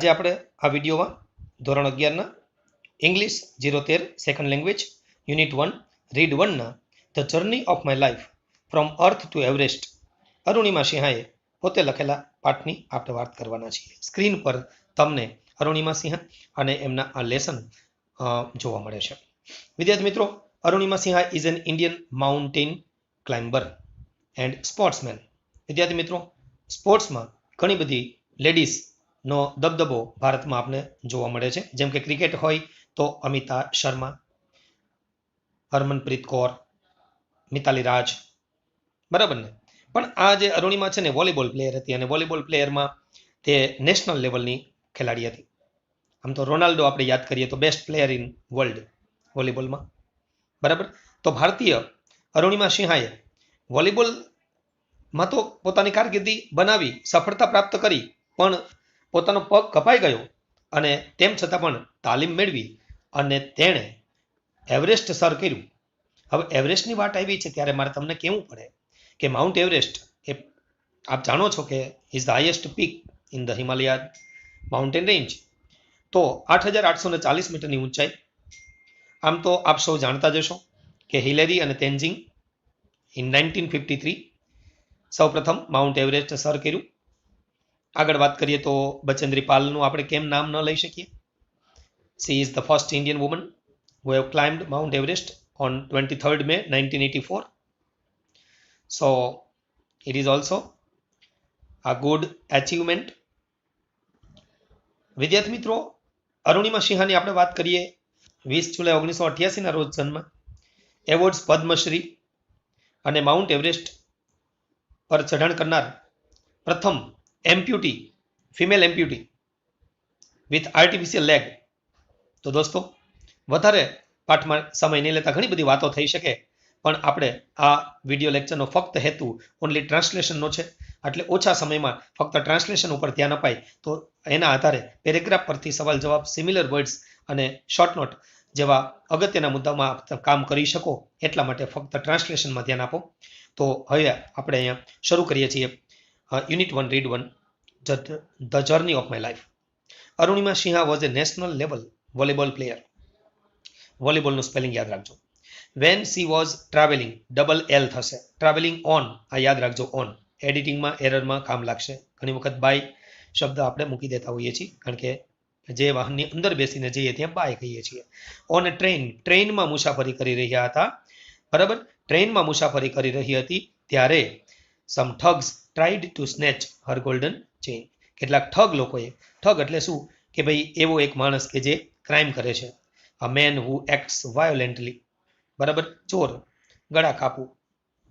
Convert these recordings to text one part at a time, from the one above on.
આજે આપણે આ વિડીયોમાં ધોરણ 11ના English 013 second language unit 1 read 1ના the journey of my life from earth to Everest Arunima સિંહાએ પોતે લખેલા પાઠની આપણે વાત કરવાના છીએ. સ્ક્રીન પર તમને અરુણિમા સિંહા અને એમના આ લેસન જોવા મળે છે. વિદ્યાર્થી મિત્રો, Arunima Sinha is an Indian mountain climber and sportsman. વિદ્યાર્થી મિત્રો, સ્પોર્ટ્સમાં ઘણી બધી લેડીઝ નો દબદબો ભારતમાં આપણે જોવા મળે છે. જેમ કે ક્રિકેટ હોય તો અમિતા શર્મા, હરમનપ્રીત કૌર, મિતાલી રાજ, બરાબર ને. પણ આ જે અરુણિમા છે ને વોલીબોલ પ્લેયર હતી અને વોલીબોલ પ્લેયરમાં તે નેશનલ લેવલની ખેલાડી હતી. આમ તો રોનાલ્ડો આપણે યાદ કરીએ તો બેસ્ટ પ્લેયર ઇન વર્લ્ડ વોલીબોલમાં, બરાબર. તો ભારતીય અરુણિમા સિંહાએ વોલીબોલમાં તો પોતાની કારકિર્દી બનાવી, સફળતા પ્રાપ્ત કરી, પણ પોતાનો પગ કપાઈ ગયો અને તેમ છતાં પણ તાલીમ મેળવી અને તેણે એવરેસ્ટ સર કર્યું. હવે એવરેસ્ટની વાત આવી છે ત્યારે મારે તમને કહેવું પડે કે માઉન્ટ એવરેસ્ટ એ આપ જાણો છો કે is the highest peak in the Himalaya mountain range. તો 8,840 મીટરની ઊંચાઈ. આમ તો આપ સૌ જાણતા જશો કે હિલેરી અને તેન્જિંગ ઇન 1953 સૌપ્રથમ માઉન્ટ એવરેસ્ટ સર કર્યું. આગળ વાત કરીએ તો બચેન્દ્રી પાલનું આપણે કેમ નામ ન લઈ શકીએ. She is the first Indian woman who have climbed Mount Everest on 23rd May 1984. So it is also a good achievement. વિદ્યાર્થી મિત્રો, અરુણિમા સિંહાની આપણે વાત કરીએ 20 જુલાઈ 1988 ના રોજ જન્મ. એવોર્ડ્સ પદ્મશ્રી અને માઉન્ટ એવરેસ્ટ પર ચઢાણ કરનાર પ્રથમ એમ્પ્યુટી, ફિમેલ એમ્પ્યુટી વિથ આર્ટિફિશિયલ લેગ. તો દોસ્તો, વધારે પાઠમાં સમય નહીં લેતા ઘણી બધી વાતો થઈ શકે, પણ આપણે આ વિડીયો લેક્ચરનો ફક્ત હેતુ ઓનલી ટ્રાન્સલેશનનો છે. એટલે ઓછા સમયમાં ફક્ત ટ્રાન્સલેશન ઉપર ધ્યાન અપાય તો એના આધારે પેરેગ્રાફ પરથી સવાલ જવાબ, સિમિલર વર્ડ્સ અને શોર્ટ નોટ જેવા અગત્યના મુદ્દામાં કામ કરી શકો, એટલા માટે ફક્ત ટ્રાન્સલેશનમાં ધ્યાન આપો. તો હવે આપણે અહીંયા શરૂ કરીએ છીએ unit 1 read 1 the journey of my life. Arunima Sinha was a national level volleyball player. વોલીબોલનું સ્પેલિંગ યાદ રાખજો. When she was travelling, double L થશે, ટ્રાવેલિંગ ઓન, આ યાદ રાખજો, ઓન. એડિટિંગમાં એરરમાં કામ લાગશે. ઘણી વખત બાય શબ્દ આપણે મૂકી દેતા હોઈએ છીએ, કારણ કે જે વાહનની અંદર બેસીને જઈએ ત્યાં બાય કહીએ છીએ. ઓન એ ટ્રેન, ટ્રેનમાં મુસાફરી કરી રહ્યા હતા, બરાબર. ટ્રેનમાં મુસાફરી કરી રહી હતી ત્યારે some thugs tried to snatch her golden chain. કેટલાક ઠગ લોકોએ, ઠગ એટલે શું કે ભાઈ એવો એક માણસ કે જે ક્રાઇમ કરે છે. A man who acts violently, બરાબર, ચોર, ગળા કાપવું,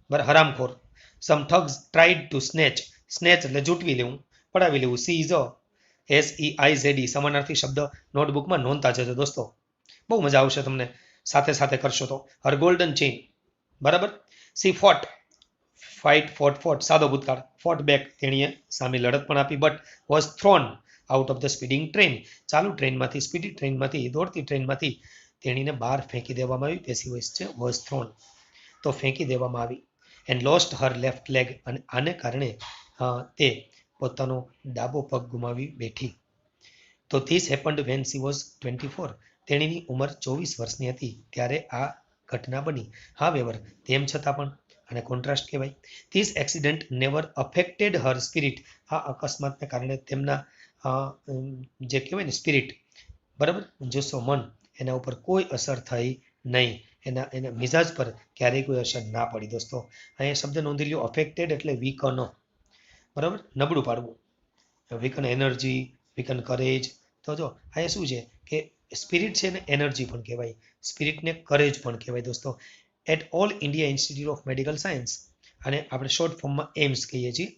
બરાબર, હરામખોર. Some thugs tried to snatch, snatch એટલે જૂટવી લેવું, પડાવી લેવું. seize, SEIZE સમાનાર્થી શબ્દ નોટબુકમાં નોંધતા જજો દોસ્તો, બહુ મજા આવશે તમને સાથે સાથે કરશો તો. હર ગોલ્ડન ચેઇન, બરાબર. સી ફોટ, ફોટ સાદો ભૂતકાળ, ફોટ બેક, તેણીએ સામે લડત પણ આપી, but was thrown out of the speeding train, ચાલુ ટ્રેનમાંથી, સ્પીડી ટ્રેનમાંથી, દોડતી ટ્રેનમાંથી તેણીને બહાર ફેંકી દેવામાં આવી. પેસિવ વોઇસ છે, વોઝ થ્રોન, તો ફેંકી દેવામાં આવી. And lost her left leg, અને આને કારણે તે પોતાનો ડાબો પગ ગુમાવી બેઠી. તો this happened when she was 24, તેણીની ઉંમર 24 વર્ષની હતી ત્યારે આ ઘટના બની. હા વેવર, તેમ છતાં પણ, અને કોન્ટ્રાસ્ટ કહેવાય. This accident never affected Har spirit, આ અકસ્માતને કારણે તેમના જે કહેવાય ને સ્પિરિટ, બરાબર, જુસ્સો, મન, એના ઉપર કોઈ અસર થઈ નહીં. એના મિજાજ પર ક્યારેય કોઈ અસર ના પડી. દોસ્તો, અહીંયા શબ્દ નોંધી લ્યો, અફેક્ટેડ એટલે વીકન, બરાબર, નબળું પાડવું, વીકન એનર્જી, વીકન કરેજ. તો જો અહીંયા શું છે કે સ્પિરિટ છે ને એનર્જી પણ કહેવાય, સ્પિરિટને કરેજ પણ કહેવાય દોસ્તો. At all India institute of medical science, અને આપણે શોર્ટ ફોર્મમાં એમ્સ કહીએ છીએ.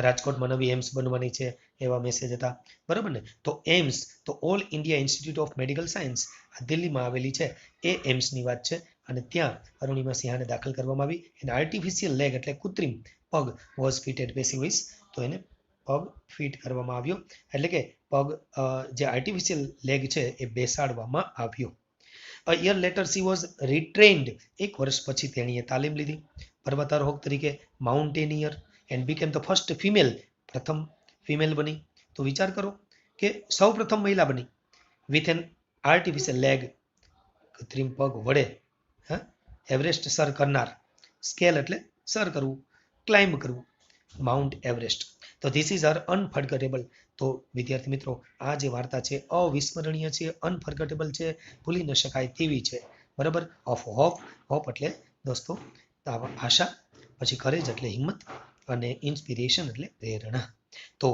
રાજકોટમાં નવી એમ્સ બનવાની છે એવા મેસેજ હતા, બરાબર ને. તો એમ્સ, તો all India institute of medical science, આ દિલ્હીમાં આવેલી છે, એ એમ્સની વાત છે. અને ત્યાં અરુણિમા સિંહાને દાખલ કરવામાં આવી. એને આર્ટિફિશિયલ લેગ એટલે કૃત્રિમ પગ વોઝ ફિટેડ, પેસિવ વોઇસ, તો એને પગ ફિટ કરવામાં આવ્યો, એટલે કે પગ જે આર્ટિફિશિયલ લેગ છે એ બેસાડવામાં આવ્યો. A year later she was retrained, એક વર્ષ પછી તેણીએ તાલીમ લીધી પર્વતારોહક તરીકે, mountaineer, and became the first female, પ્રથમ ફિમેલ બની. તો વિચાર કરો કે સૌ પ્રથમ મહિલા બની વિથ એન આર્ટિફિશિયલ લેગ, કૃત્રિમ પગ વડે હા એવરેસ્ટ સર કરનાર. સ્કેલ એટલે સર કરવું, ક્લાઇમ્બ કરવું, માઉન્ટ એવરેસ્ટ. તો ધીસ ઇઝ હર અનફર્ગેટેબલ. તો વિદ્યાર્થી મિત્રો, આ જે વાર્તા છે અવિસ્મરણીય છે, અનફર્ગેટેબલ છે, ભૂલી ન શકાય તેવી છે. બરાબર. ઓફ હોપ, હોપ એટલે દોસ્તો આશા, પછી કરેજ એટલે હિંમત, અને ઇન્સ્પિરેશન એટલે પ્રેરણા. તો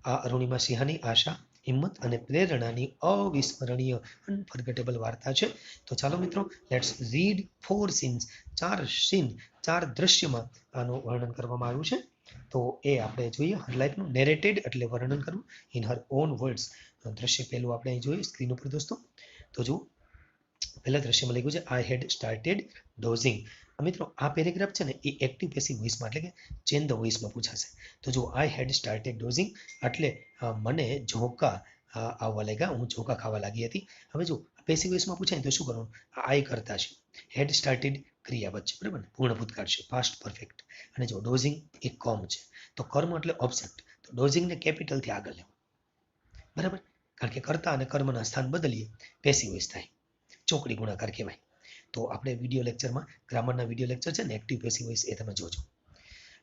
આ અરુણિમા સિંહાની આશા, હિંમત અને પ્રેરણાની અવિસ્મરણીય અનફર્ગેટેબલ વાર્તા છે. તો ચાલો મિત્રો, લેટ્સ રીડ 4 સીન્સ. 4 સીન, 4 દ્રશ્યમાં આનું વર્ણન કરવામાં આવ્યું છે. તો એ આપણે જોઈએ. હર લાઈફનું નેરેટેડ એટલે વર્ણન કરવું ઇન હર ઓન વર્ડ્સ. દ્રશ્ય પહેલું આપણે અહીં જોઈએ સ્ક્રીન ઉપર દોસ્તો. તો જો પહેલા દ્રશ્યમાં લખ્યું છે આઈ હેડ સ્ટાર્ટેડ ડોઝિંગ. મિત્રો આ પેરેગ્રાફ છે ને એ એક્ટિવ પેસિવ વોઇસમાં એટલે કે ચેન ધ વોઇસમાં પૂછાશે. તો જો આઈ હેડ સ્ટાર્ટેડ ડોઝિંગ એટલે મને ઝોકા આવવા લાગ્યા, હું ઝોકા ખાવા લાગી હતી. હવે જો પેસિવ વોઇસમાં પૂછાય તો શું કરવાનું? આઈ કરતા છે, હેડ સ્ટાર્ટેડ ક્રિયાપદ છે, બરાબર ને, પૂર્ણ ભૂતકાળ છે, પાસ્ટ પરફેક્ટ. અને જો ડોઝિંગ એ કર્મ છે, તો કર્મ એટલે ઓબ્જેક્ટ, તો ડોઝિંગને કેપિટલથી આગળ લેવું, બરાબર. કારણ કે કર્તા અને કર્મના સ્થાન બદલીએ પેસિવ વોઇસ થાય, ચોકડી ગુણાકાર કહેવાય. તો આપણે વિડીયો લેક્ચરમાં ગ્રામરના વિડીયો લેક્ચર છે ને એક્ટિવ પેસિવ વોઇસ એ તમે જોજો.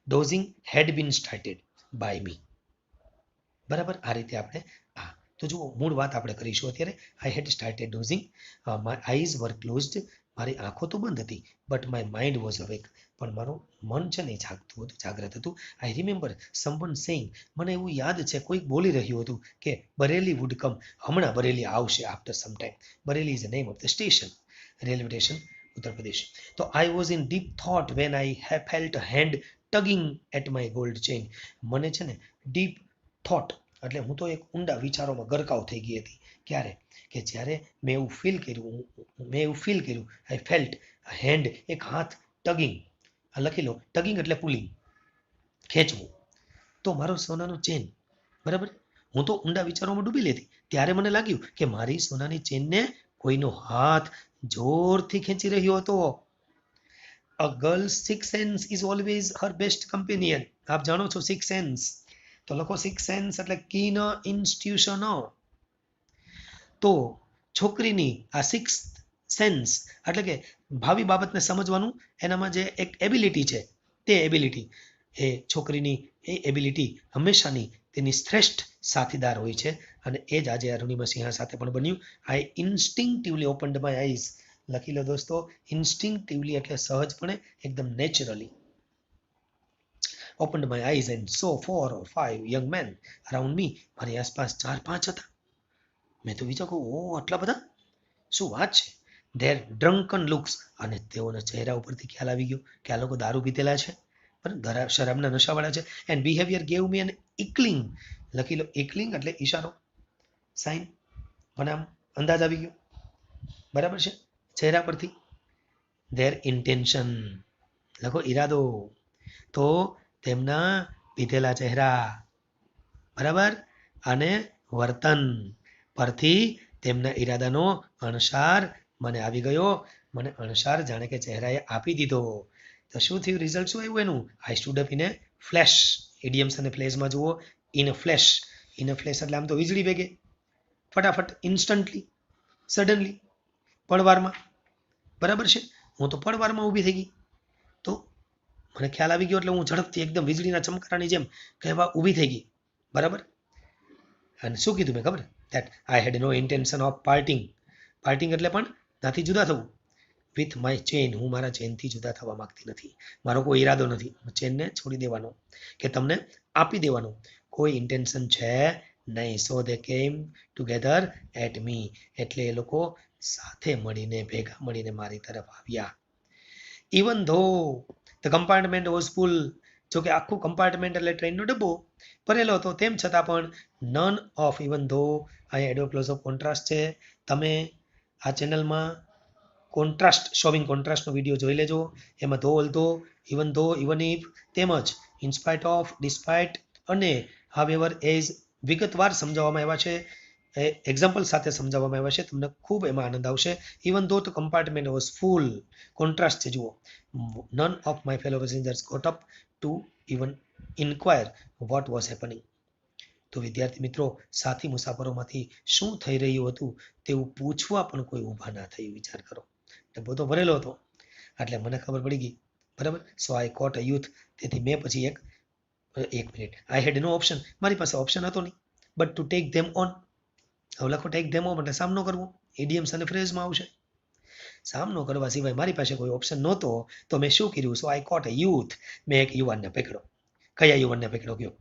Dozing had been started by me, બરાબર. આ રીતે આપણે તો જુઓ મૂળ વાત આપણે કરીશું અત્યારે. I had started dozing, my eyes were closed, મારી આંખો તો બંધ હતી, but my mind was awake, પણ મારું મન છે ને જાગતું હતું, જાગ્રત હતું. આઈ રિમેમ્બર સમવન સેઇંગ, મને એવું યાદ છે કોઈક બોલી રહ્યું હતું કે બરેલી વુડ કમ, હમણાં બરેલી આવશે after some time. Bareilly is the name of the station, railway station, Uttar Pradesh. તો I was in deep thought when I felt hand tugging at my gold chain. મને છે ને ડીપ થોટ એટલે હું તો એક ઊંડા વિચારોમાં ગરકાવ થઈ ગઈ હતી. ક્યારે? કે જ્યારે મેં એવું ફીલ કર્યું આઈ ફેલ્ટ હેન્ડ, એક હાથ, ટગિંગ, લખી લો, ટગિંગ એટલે પુલિંગ, ખેંચવું, તો મારો સોનાનો ચેન, બરાબર. હું તો ઊંડા વિચારોમાં ડૂબી લેતી, ત્યારે મને લાગ્યું કે મારી સોનાની ચેનને કોઈનો હાથ જોરથી ખેંચી રહ્યો હતો. A girl's sixth sense is always her best companion. આપ જાણો છો સિક્સ સેન્સ, તો લખો સિક્સ સેન્સ એટલે કીન ઇન્સ્ટિટ્યુશન. તો છોકરીની આ સિક્સ સેન્સ એટલે કે ભાવિ બાબતને સમજવાનું એનામાં જે એક એબિલિટી છે, તે એબિલિટી એ છોકરીની એ એબિલિટી હંમેશાની તેની શ્રેષ્ઠ સાથીદાર હોય છે. અને એ જ આજે અરુણિમા સિંહા સાથે પણ બન્યું. આઈ ઇન્સ્ટિંક્ટિવલી ઓપન્ડ માય આઈઝ, લખી લો દોસ્તો. ઇન્સ્ટિંક્ટિવલી એટલે સહજપણે, એકદમ naturally. opened my eyes and saw 4 or 5 young men around me. મારી આસપાસ 4-5 હતા. મેં તો વિચાર્યું, ઓ આટલા બધા, શું વાત છે. their drunken looks, અને તેઓના ચહેરા ઉપરથી ખ્યાલ આવી ગયો કે આ લોકો દારૂ પીતેલા છે, પણ શરાબના નશાવાળા છે. and behavior gave me an inkling, લખી લો, inkling એટલે ઈશારો, સાઇન, મને આમ અંદાજ આવી ગયો, બરાબર છે, ચહેરા પરથી. their intention, લખો ઈરાદો, તો તેમના પીધેલા ચહેરા, બરાબર, અને વર્તન પરથી તેમના ઈરાદાનો અણસાર મને આવી ગયો. મને અણસાર જાણે કે ચહેરાએ આપી દીધો. તો શું થયું? રિઝલ્ટ શું આવ્યું એનું? I stood up in a flash. Idioms અને ફ્લેશમાં જુઓ. In a flash, in a flash એટલે આમ તો વીજળી વેગે, ફટાફટ, ઇન્સ્ટન્ટલી, સડનલી, પળવારમાં, બરાબર છે. હું તો પળવારમાં ઊભી થઈ ગઈ. તો મને ખ્યાલ આવી ગયો એટલે હું ઝડપથી એકદમ વીજળીના ચમકારાની જેમ કહેવા ઊભી થઈ ગઈ, બરાબર. અને શું કીધું મેં ખબર? That I had no intention of parting. Parting એટલે પણ ત્યાંથી જુદા થવું. વિથ માય ચેન, હું મારા ચેનથી જુદા થવા માંગતી નથી. મારો કોઈ ઈરાદો નથી ચેનને છોડી દેવાનો કે તમને આપી દેવાનો, કોઈ ઇન્ટેન્શન છે નહીં. સો દે કેમ ટુગેધર એટ મી, એટલે એ લોકો સાથે મળીને, ભેગા મળીને મારી તરફ આવ્યા. Even though the compartment was ફૂલ, જો કે આખું કમ્પાર્ટમેન્ટ એટલે ટ્રેનનો ડબ્બો ભરેલો હતો, તેમ છતાં પણ નન ઓફ, ઇવન ધો, અહીંયા એડોપ્લોઝ ઓફ કોન્ટ્રાસ્ટ છે. તમે આ ચેનલમાં કોન્ટ્રાસ્ટ, શોવિંગ કોન્ટ્રાસ્ટનો વિડીયો જોઈ લેજો. એમાં ધો, ઓલ્ધો, ઇવન ધો, ઇવન ઇફ, તેમજ ઇન્સ્પાઇટ ઓફ, ડિસ્પાઇટ અને હાવેવર એઝ વિગતવાર સમજાવવામાં આવ્યા છે, એક્ઝામ્પલ સાથે સમજાવવામાં આવ્યા છે. તમને ખૂબ એમાં આનંદ આવશે. Even though the compartment was full, contrast છે જુઓ. None of my fellow passengers got up to even inquire what was happening. તો વિદ્યાર્થી મિત્રો સાથી મુસાફરોમાંથી શું થઈ રહ્યું હતું તેવું પૂછવા પણ કોઈ ઊભા ના થયું. વિચાર કરો, ડબ્બો તો ભરેલો હતો એટલે મને ખબર પડી ગઈ. બરાબર. સો આઈ કોટ અ યુથ. તેથી મેં પછી એક minute, I had no option, મારી પાસે ઓપ્શન હતો નહીં but to take them on. હવે લખો ટેક ધેમ ઓન એટલે સામનો કરવો, ઇડિયમ્સ અને ફ્રેઝમાં આવશે. સામનો કરવા સિવાય મારી પાસે કોઈ ઓપ્શન નહોતો તો મેં શું કર્યું? સો આઈ કોટ અ યુથ. મેં એક યુવાનને પકડ્યો. કયા યુવાનને પકડ્યો કયો?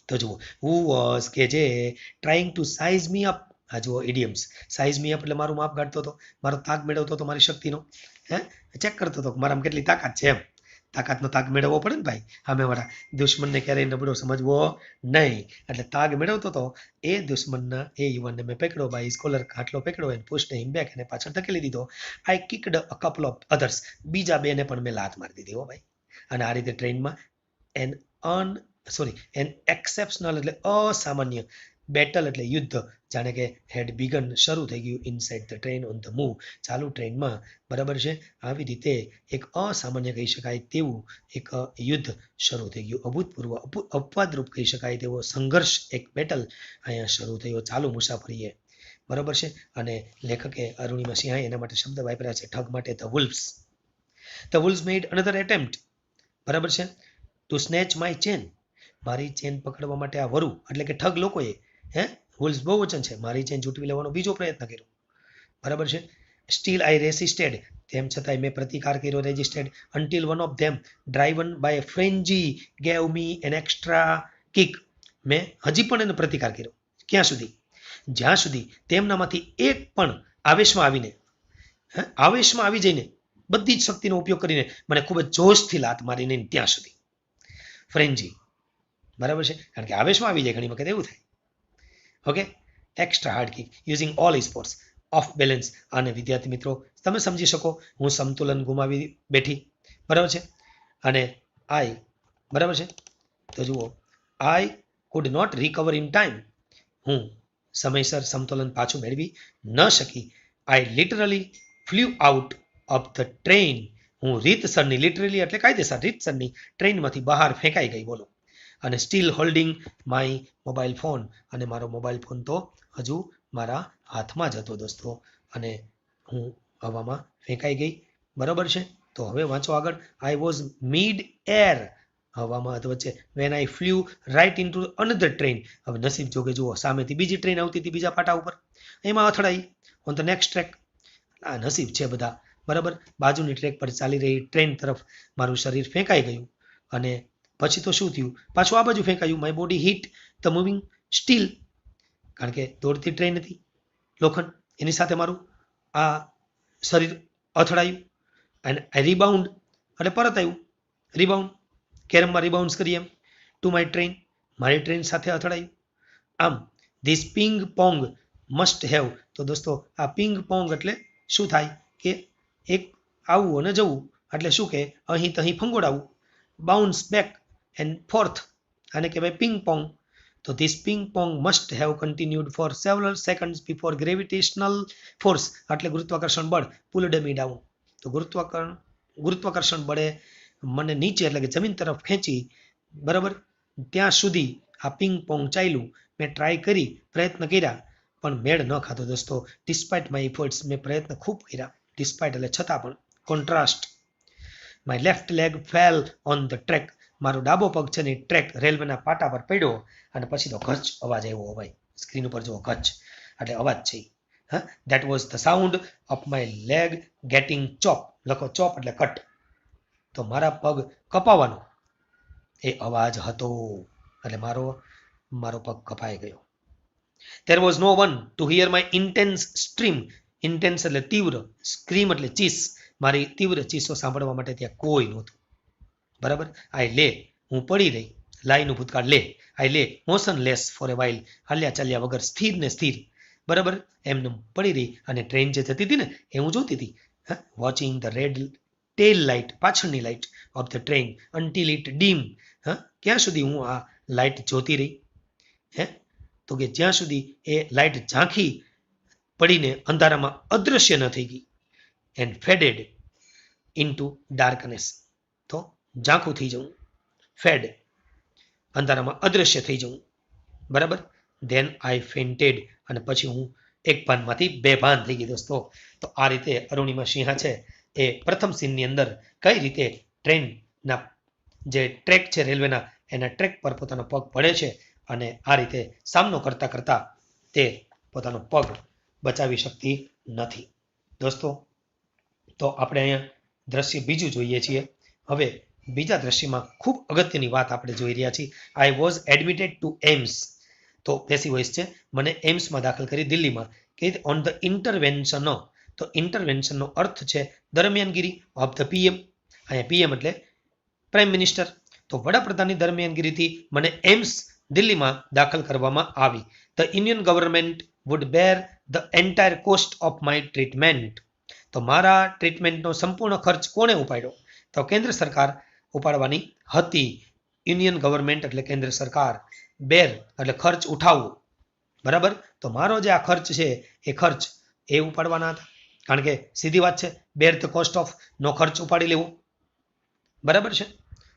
તો જુઓ, હુ વોઝ કે જે trying to size me up. આ જુઓ ઇડિયમ્સ. સાઇઝ મી અપ એટલે મારું માપ કાઢતો હતો, મારો તાગ મેળવતો હતો મારી શક્તિનો. ચેક કરતો હતો મારામાં કેટલી તાકાત છે એમ. તાકાતનો તાગ મેળવવો પડે ને ભાઈ. સામે વાળા દુશ્મનને ક્યારેય નબળો સમજવો નહીં. એટલે તાગ મેળવતો હતો એ દુશ્મનના એ યુવાનને મેં પકડ્યો, બાય સ્કોલર ખાટલો પકડ્યો એને પુશ્ડ હિમ બેક, એને પાછળ ધકેલી દીધો. આઈ કિકડ અ કપલ ઓફ અધર્સ. બીજા બેને પણ મેં લાત મારી દીધી હો ભાઈ. અને આ રીતે ટ્રેનમાં એન એક્સેપ્શનલ એટલે અસામાન્ય, બેટલ એટલે યુદ્ધ, જાણે કે હેડ બિગન શરૂ થઈ ગયું inside the train on the move, ચાલુ ટ્રેનમાં. બરાબર છે. આવી રીતે એક અસામાન્ય કહી શકાય તેવું એક યુદ્ધ શરૂ થઈ ગયું. અભૂતપૂર્વ અપવાદરૂપ કહી શકાય તેવો સંઘર્ષ, એક બેટલ અહીંયા શરૂ થયો ચાલુ મુસાફરીએ. બરાબર છે. અને લેખકે અરુણિમા સિંહાએ એના માટે શબ્દ વાપર્યા છે ઠગ માટે the wolves. The wolves made another attempt. બરાબર છે. To snatch my chain. મારી ચેન પકડવા માટે આ વરુ એટલે કે ઠગ લોકોએ વુલ્ફ્સ બહુવચન છે, મારી ચેન ઝૂંટવી લેવાનો બીજો પ્રયત્ન કર્યો. બરાબર છે. Still I resisted. તેમ છતાંય મેં પ્રતિકાર કર્યો, resisted. Until one of them driven by frenzy gave me an extra kick. મેં હજી પણ એનો પ્રતિકાર કર્યો. ક્યાં સુધી? જ્યાં સુધી તેમનામાંથી એક પણ આવેશમાં આવી જઈને બધી જ શક્તિનો ઉપયોગ કરીને મને ખૂબ જ જોશથી લાત મારીને ત્યાં સુધી. ફ્રેન્જી. બરાબર છે. કારણ કે આવેશમાં આવી જાય ઘણી વખત એવું થાય. Okay. Extra hard kick using all his force of balance. અને વિદ્યાર્થી મિત્રો તમે સમજી શકો, હું સંતુલન ગુમાવી બેઠી. બરાબર છે. અને આઈ, બરાબર છે. તો જુઓ, I could not recover in time. હું સમયસર સમતુલન પાછું મેળવી ન શકી. I literally flew out of the train. હું રીતસરની, લિટરલી એટલે કાયદેસર, રીતસરની ટ્રેનમાંથી બહાર ફેંકાઈ ગઈ. બોલો. અને steel holding my mobile phone. અને મારો મોબાઈલ ફોન તો હજુ મારા હાથમાં જ હતો દોસ્તો. અને હું હવામાં ફેંકાઈ ગઈ. બરાબર છે. તો હવે વાંચો આગળ. I was mid air. હવામાં વચ્ચે. When I flew right into another train. હવે નસીબ જોગે જુઓ, સામેથી બીજી ટ્રેન આવતી હતી બીજા પાટા ઉપર, એમાં અથડાઈ ઓન ધ નેક્સ્ટ ટ્રેક. આ નસીબ છે બધા. બરાબર. બાજુની ટ્રેક પર ચાલી રહી ટ્રેન તરફ મારું શરીર ફેંકાઈ ગયું. અને પછી તો શું થયું? પાછું આ બાજુ ફેંકાયું. My body hit the moving steel. કારણ કે દોડતી ટ્રેન હતી લોખંડ, એની સાથે મારું આ શરીર અથડાયું. અને આઈ રિબાઉન્ડ એટલે પરત આવ્યું. રિબાઉન્ડ, કેરમમાં રિબાઉન્ડ કરીએ એમ, ટુ માય ટ્રેન, મારી ટ્રેન સાથે અથડાયું. આમ this ping pong must have. તો દોસ્તો આ પિંગ પોંગ એટલે શું થાય કે એક આવવું અને જવું, એટલે શું કે અહીં તહીં ફંગોડાવું. બાઉન્સ બેક એન્ડ ફોર્થ, આને કહેવાય પિંગ પોંગ. તો this ping pong must have continued for several seconds before gravitational force એટલે ગુરુત્વાકર્ષણ બળ પુલ્ડ મી ડાઉન. તો ગુરુત્વાકર્ષણ બળે મને નીચે એટલે કે જમીન તરફ ખેંચી. બરાબર. ત્યાં સુધી આ પિંગ પોંગ ચાલ્યું. મેં ટ્રાય કરી, પ્રયત્ન કર્યા, પણ મેળ ન ખાતો દોસ્તો. Despite my efforts. મેં પ્રયત્ન ખૂબ કર્યા. ડિસ્પાઇટ એટલે છતાં પણ. Contrast. My left leg fell on the track. મારો ડાબો પગ છે ને ટ્રેક રેલવેના પાટા પર પડ્યો. અને પછી તો કચ્છ અવાજ આવ્યો. ભાઈ સ્ક્રીન ઉપર જુઓ, કચ્છ એટલે અવાજ છે. That was the sound of my leg getting chop. લખો ચોપ એટલે કટ. તો મારા પગ કપાવાનો એ અવાજ હતો. એટલે મારો પગ કપાઈ ગયો. There was no one to hear my intense scream. Intense એટલે તીવ્ર, સ્ક્રીમ એટલે ચીસ. મારી તીવ્ર ચીસો સાંભળવા માટે ત્યાં કોઈ નહોતું. બરાબર. આઈ લે, હું પડી રહી. લાઈનું ભૂતકાળ લે. આઈ લે મોશનલેસ ફોર એ વાઇલ. હાલ્યા ચાલ્યા વગર, સ્થિર ને સ્થિર. બરાબર. એમને પડી રહી. અને ટ્રેન જે જતી હતી ને એ હું જોતી હતી. Watching the red tail light, પાછળની light of the train until it dim. ક્યાં સુધી હું આ લાઇટ જોતી રહી? તો કે જ્યાં સુધી એ લાઇટ ઝાંખી પડીને અંધારામાં અદૃશ્ય ન થઈ ગઈ. And faded into darkness. તો ઝાંખું થઈ જવું. ફેડ અંધારામાં અદૃશ્ય થઈ જવું. બરાબર. ધેન આઈ ફેન્ટેડ, અને પછી હું એક ભાનમાંથી બે ભાન થઈ ગઈ દોસ્તો. તો આ રીતે અરુણિમા સિંહા છે એ પ્રથમ સીનની અંદર કઈ રીતે ટ્રેનના જે ટ્રેક છે રેલવેના એના ટ્રેક પર પોતાનો પગ પડે છે અને આ રીતે સામનો કરતા કરતા તે પોતાનો પગ બચાવી શકતી નથી. દોસ્તો, તો આપણે અહીંયા દ્રશ્ય બીજું જોઈએ છીએ. હવે બીજા દ્રશ્યમાં ખૂબ અગત્યની વાત આપણે જોઈ રહ્યા છીએ. I was admitted to AIIMS. તો પેસી વોઇસ છે, મને એમ્સમાં દાખલ કરી દિલ્હીમાં. કે ઓન ધ ઇન્ટરવેન્શન. તો ઇન્ટરવેન્શનનો અર્થ છે દરમિયાનગીરી ઓફ ધ પીએમ. અહીંયા પીએમ એટલે પ્રાઇમ મિનિસ્ટર. તો વડાપ્રધાનની દરમિયાનગીરીથી મને એમ્સ દિલ્હીમાં દાખલ કરવામાં આવી. The Indian government would bear the entire cost of my treatment. તો મારા ટ્રીટમેન્ટનો સંપૂર્ણ ખર્ચ કોણે ઉપાડ્યો? તો કેન્દ્ર સરકાર ઉપાડવાની હતી. યુનિયન ગવર્મેન્ટ એટલે કેન્દ્ર સરકાર. બેર એટલે ખર્ચ ઉઠાવવો. બરાબર. તો મારો જે આ ખર્ચ છે એ ખર્ચ એ ઉપાડવાના હતા. કારણ કે સીધી વાત છે, બેર ધ કોસ્ટ ઓફ નો ખર્ચ ઉપાડી લેવો. બરાબર છે.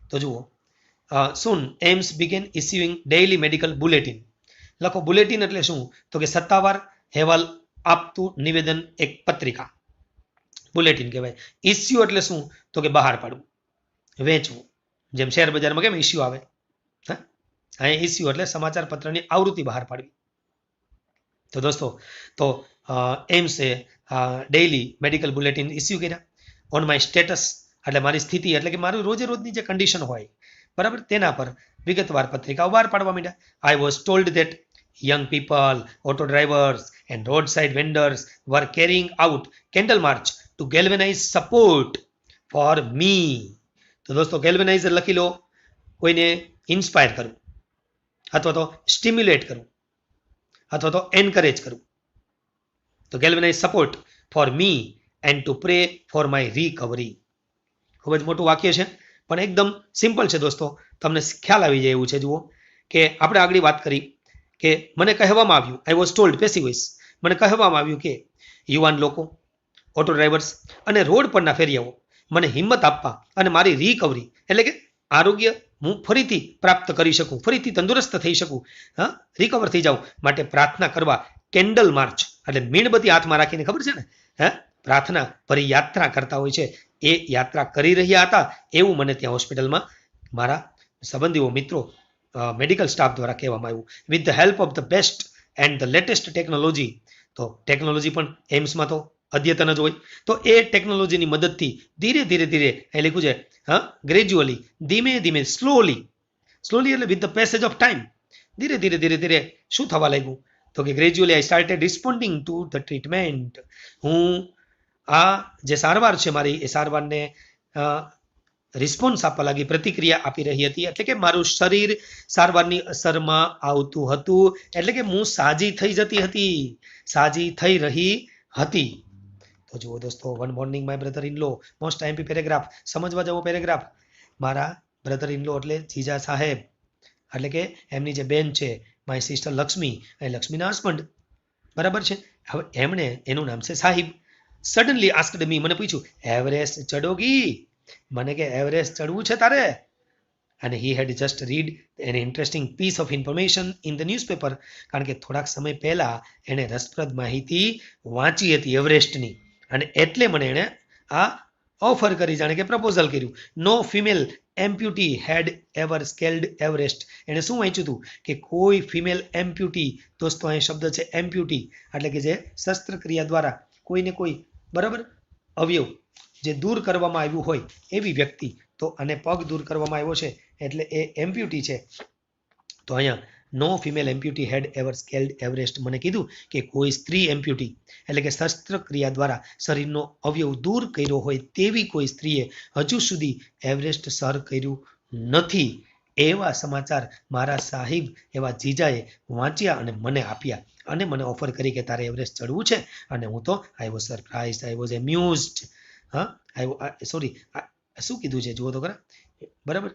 તો જુઓ, soon AIIMS begin issuing daily medical bulletin. લખો બુલેટિન એટલે શું? તો કે સત્તાવાર અહેવાલ આપતું નિવેદન, એક પત્રિકા બુલેટિન કહેવાય. ઇસ્યુ એટલે શું? તો કે બહાર પાડવું, વેચવું. જેમ શેર બજારમાં કેમ ઇસ્યુ આવે, હા, અહીંયા ઇસ્યુ એટલે સમાચાર પત્રની આવૃત્તિ બહાર પાડવી. તો દોસ્તો, તો એમ્સે ડેઇલી મેડિકલ બુલેટિન ઇસ્યુ કર્યા. ઓન માય સ્ટેટસ એટલે મારી સ્થિતિ, એટલે કે મારું રોજે રોજની જે કન્ડિશન હોય, બરાબર, તેના પર વિગતવાર પત્રિકાઓ બહાર પાડવા માંડ્યા. I was told that young people, auto drivers and roadside vendors were carrying out candle march to galvanize support for me. તો દોસ્તો, galvanizer લખી લો, કોઈને ઇન્સ્પાયર કરવું અથવા તો સ્ટિમ્યુલેટ કરવું અથવા તો એન્કરેજ કરવું. તો galvanize support for me and to pray for my recovery. ખૂબ જ મોટું વાક્ય છે પણ એકદમ સિમ્પલ છે દોસ્તો, તમને ખ્યાલ આવી જાય એવું છે. જુઓ કે આપણે આગળ વાત કરી કે મને કહેવામાં આવ્યું, I was told, passive voice, મને કહેવામાં આવ્યું કે યુવાન લોકો, ઓટો ડ્રાઈવર્સ અને રોડ પરના ફેરિયાઓ મને હિંમત આપવા અને મારી રિકવરી એટલે કે આરોગ્ય હું ફરીથી પ્રાપ્ત કરી શકું, ફરીથી તંદુરસ્ત થઈ શકું, હા, રિકવર થઈ જાઉં માટે પ્રાર્થના કરવા કેન્ડલ માર્ચ એટલે મીણબત્તી હાથમાં રાખીને, ખબર છે ને, હે, પ્રાર્થના ભરી યાત્રા કરતા હોય છે. એ યાત્રા કરી રહ્યા હતા એવું મને ત્યાં હોસ્પિટલમાં મારા સંબંધીઓ, મિત્રો, મેડિકલ સ્ટાફ દ્વારા કહેવામાં આવ્યું. With the help of the best and the latest technology. તો ટેકનોલોજી પણ એમ્સમાં તો અદ્યતન જ હોય. તો એ ટેકનોલોજીની મદદથી ધીરે ધીરે ધીરે એ લખ્યું છે, હા, ગ્રેજ્યુઅલી, ધીમે ધીમે, સ્લોલી, સ્લોલી એટલે with the passage of time, ધીરે ધીરે ધીરે ધીરે શું થવા લાગ્યું? તો કે gradually I started responding to the treatment. હું આ જે સારવાર છે મારી, એ સારવારને રિસ્પોન્સ આપવા લાગી, પ્રતિક્રિયા આપી રહી હતી. એટલે કે મારું શરીર સારવારની અસરમાં આવતું હતું, એટલે કે હું સાજી થઈ જતી હતી, સાજી થઈ રહી હતી. તો જુઓ દોસ્તો, one morning my brother in law, most IMP paragraph, સમજવા જેવો પેરેગ્રાફ. મારા બ્રધર ઇન લો એટલે જીજા સાહેબ, એટલે કે એમની જે બેન છે, માય સિસ્ટર લક્ષ્મી, એ લક્ષ્મીના હસબન્ડ, બરાબર છે. હવે એમણે, એનું નામ છે સાહિબ, સડનલી આસ્કડ મી, મને પૂછ્યું, એવરેસ્ટ ચડોગી? મને કે એવરેસ્ટ ચડવું છે તારે? અને he had just read an interesting piece of information in the newspaper. કારણ કે થોડાક સમય પહેલા એણે રસપ્રદ માહિતી વાંચી હતી એવરેસ્ટની, અને એટલે મને એણે આ ઓફર કરી, જાણે કે પ્રપોઝલ કર્યું. નો ફિમેલ એમ્પ્યુટી હેડ એવર સ્કેલ્ડ એવરેસ્ટ. એણે શું વાંચ્યું હતું કે કોઈ ફિમેલ એમ્પ્યુટી, દોસ્તો અહીં શબ્દ છે એમ્પ્યુટી, એટલે કે જે શસ્ત્રક્રિયા દ્વારા કોઈને કોઈ, બરાબર, અવયવ જે દૂર કરવામાં આવ્યું હોય એવી વ્યક્તિ, તો આને પગ દૂર કરવામાં આવ્યો છે એટલે એ એમ્પ્યુટી છે. તો અહીંયા નો ફિમેલ એમ્પ્યુટી હેડ એવર સ્કેલ્ડ એવરેસ્ટ. મને કીધું કે કોઈ સ્ત્રી એમ્પ્યુટી એટલે કે શસ્ત્રક્રિયા દ્વારા શરીરનો અવયવ દૂર કર્યો હોય તેવી કોઈ સ્ત્રીએ હજુ સુધી એવરેસ્ટ સર કર્યું નથી. એવા સમાચાર મારા સાહિબ, એવા જીજાએ વાંચ્યા અને મને આપ્યા, અને મને ઓફર કરી કે તારે એવરેસ્ટ ચડવું છે. અને હું તો I was surprise, I was amused. હા, સોરી, શું કીધું છે જુઓ તો ખરા, બરાબર,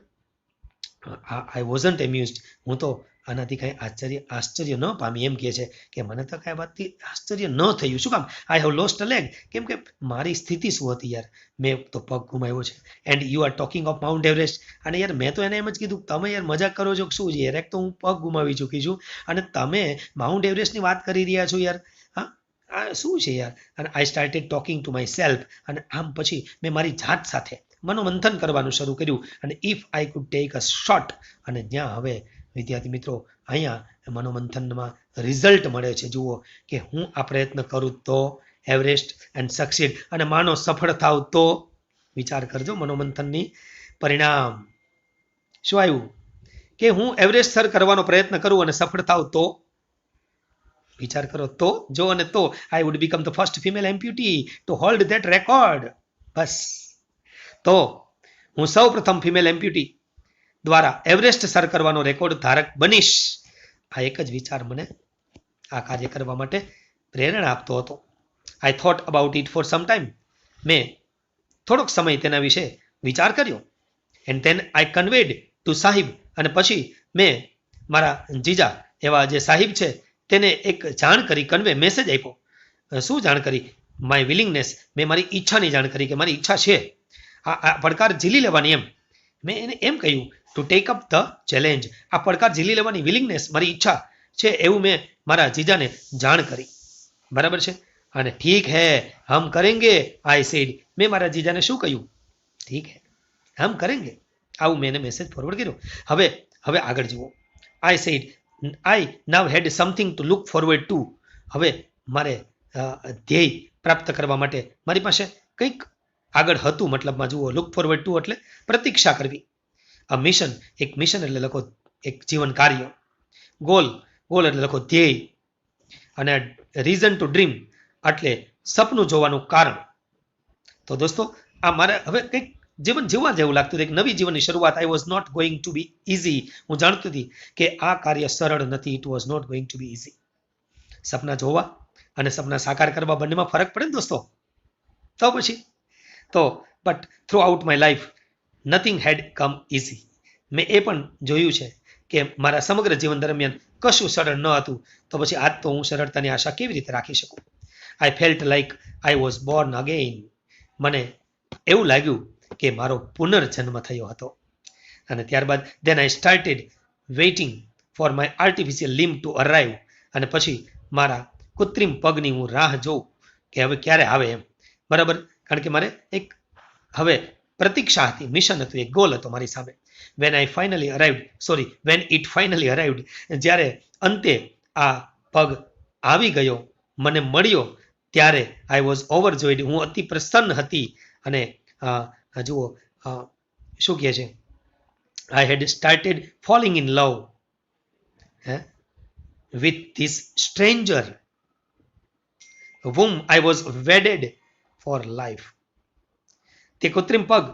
આઈ વોઝન્ટ એમ્યુઝડ, હું તો આનાથી કાંઈ આશ્ચર્ય ન પામી એમ કહે છે કે મને તો કાંઈ વાતથી આશ્ચર્ય ન થયું. શું કામ? I have lost a leg. કેમ કે મારી સ્થિતિ શું હતી યાર, મેં તો પગ ગુમાવ્યો છે. And you are talking of mount Everest. અને યાર મેં તો એને એમ જ કીધું તમે યાર મજાક કરો છો કે શું છે યાર, એક તો હું પગ ગુમાવી ચૂકી છું અને તમે માઉન્ટ એવરેસ્ટની વાત કરી રહ્યા છો યાર. હા, આ શું છે યાર. અને I started talking to my self. અને આમ પછી મેં મારી જાત સાથે મનોમંથન કરવાનું શરૂ કર્યું. અને if I could take a shot. અને જ્યાં હવે વિદ્યાર્થી મિત્રો અહીંયા મનોમંથનમાં રિઝલ્ટ મળે છે. જુઓ કે હું આ પ્રયત્ન કરું તો એવરેસ્ટ એન્ડ સક્સીડ. અને માનો સફળ થાવ તો વિચાર કરજો મનોમંથનની પરિણામ શું આવ્યું કે હું એવરેસ્ટ સર કરવાનો પ્રયત્ન કરું અને સફળ થાવ તો વિચાર કરો તો જો અને તો I would become the first female amputee to hold that record. બસ તો હું સૌ પ્રથમ ફિમેલ એમ્પ્યુટી દ્વારા એવરેસ્ટ સર કરવાનો રેકોર્ડ ધારક બનીશ. આ એક જ વિચાર મને આ કાર્ય કરવા માટે પ્રેરણા આપતો હતો. I thought about it for some time. મેં થોડોક સમય તેના વિશે વિચાર કર્યો. And then I conveyed to Sahib. અને પછી મેં મારા જીજા એવા જે સાહિબ છે તેને એક જાણ કરી, કન્વે મેસેજ આપ્યો. શું જાણ કરી? My willingness. મેં મારી ઈચ્છાની જાણ કરી કે મારી ઈચ્છા છે આ પડકાર ઝીલી લેવાની. એમ મેં એને એમ કહ્યું to take up the challenge. આ પડકાર ઝીલી લેવાની વિલિંગનેસ મારી ઈચ્છા છે એવું મેં મારા જીજાને જાણ કરી. બરાબર છે. અને ઠીક હે હમ કરેંગે આઈ સેડ. મેં મારા જીજાને શું કહ્યું? ઠીક હે હમ કરેંગે. આવું મેં એને મેસેજ ફોરવર્ડ કર્યો. હવે આગળ જુઓ. I said I now had something to look forward to. હવે મારે ધ્યેય પ્રાપ્ત કરવા માટે મારી પાસે કંઈક આગળ હતું. મતલબમાં જુઓ, લુક ફોરવર્ડ ટુ એટલે પ્રતીક્ષા કરવી. અ મિશન, એક મિશન એટલે લખો એક જીવન કાર્ય. ગોલ એટલે લખો ધ્યેય. અને રીઝન ટુ ડ્રીમ એટલે સપનું જોવાનું કારણ. તો દોસ્તો આ મારે હવે કંઈક જીવન જીવવા જેવું લાગતું હતું. એક નવી જીવનની શરૂઆત. It was not going to be easy. હું જાણતી હતી કે આ કાર્ય સરળ નથી. It was not going to be easy. સપના જોવા અને સપના સાકાર કરવા બંનેમાં ફરક પડે ને દોસ્તો. તો પછી but throughout my life nothing had come easy. મેં એ પણ જોયું છે કે મારા સમગ્ર જીવન દરમિયાન કશું સરળ ન હતું. તો પછી આજ તો હું સરળતાની આશા કેવી રીતે રાખી શકું? આઈ felt like I was Born again. મને એવું લાગ્યું કે મારો પુનર્જન્મ થયો હતો. અને ત્યારબાદ then I started waiting for my artificial limb to arrive. અને પછી મારા કૃત્રિમ પગની હું રાહ જોઉં કે હવે ક્યારે આવે એમ. બરાબર. કારણ કે મારે એક હવે પ્રતીક્ષા હતી, મિશન હતું, એક ગોલ હતો મારી સામે. When it finally arrived. જ્યારે અંતે આ પગ આવી ગયો, મને મળ્યો, ત્યારે આઈ વોઝ ઓવરજોઈડ. હું અતિ પ્રસન્ન હતી. અને જુઓ શું કહે છે? I had started falling in love with this stranger whom I was wedded for life. તે કૃત્રિમ પગ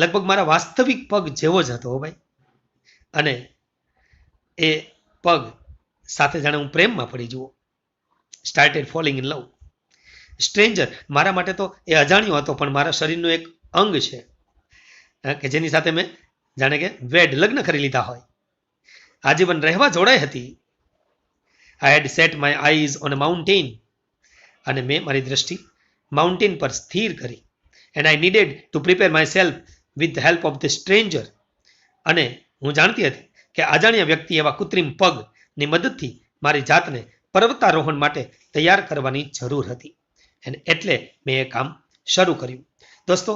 લગભગ મારા વાસ્તવિક પગ જેવો જ હતો ભાઈ. અને એ પગ સાથે જાણે હું પ્રેમમાં પડી. જુઓ, started falling in love. Stranger મારા માટે તો એ અજાણ્યો હતો, પણ મારા શરીરનું એક અંગ છે કે જેની સાથે મેં જાણે કે લગ્ન કરી લીધા હોય, આજીવન રહેવા જોડાઈ હતી. I had set my eyes on a mountain. અને મેં મારી દ્રષ્ટિ માઉન્ટેન પર સ્થિર કરી. And I needed to prepare myself with the help of the stranger. અને હું જાણતી હતી કે અજાણ્યા વ્યક્તિ એવા કૃત્રિમ પગની મદદથી મારી જાતને પર્વતારોહણ માટે તૈયાર કરવાની જરૂર હતી. અને એટલે મેં એ કામ શરૂ કર્યું. દોસ્તો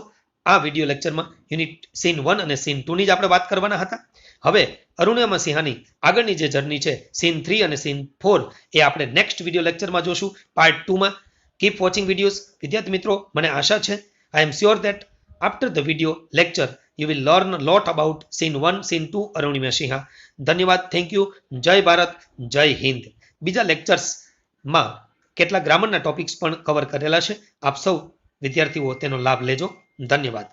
આ વિડીયો લેક્ચરમાં યુનિટ સીન 1 અને સીન 2 ની જ આપણે વાત કરવાના હતા. હવે અરુણિમા સિંહાની આગળની જે જર્ની છે સીન 3 અને સીન 4 એ આપણે નેક્સ્ટ વિડીયો લેક્ચરમાં જોશું, પાર્ટ 2 માં. Keep watching videos. વિદ્યાર્થી મિત્રો, મને આશા છે I am sure that after the video lecture you will learn lot about scene 1, scene 2 Arunima Sinha. ધન્યવાદ. Thank you. જય ભારત, જય હિન્દ. બીજા લેક્ચર્સમાં કેટલા ગ્રામરના ટોપિક્સ પણ કવર કરેલા છે. આપ સૌ વિદ્યાર્થીઓ તેનો લાભ લેજો. ધન્યવાદ.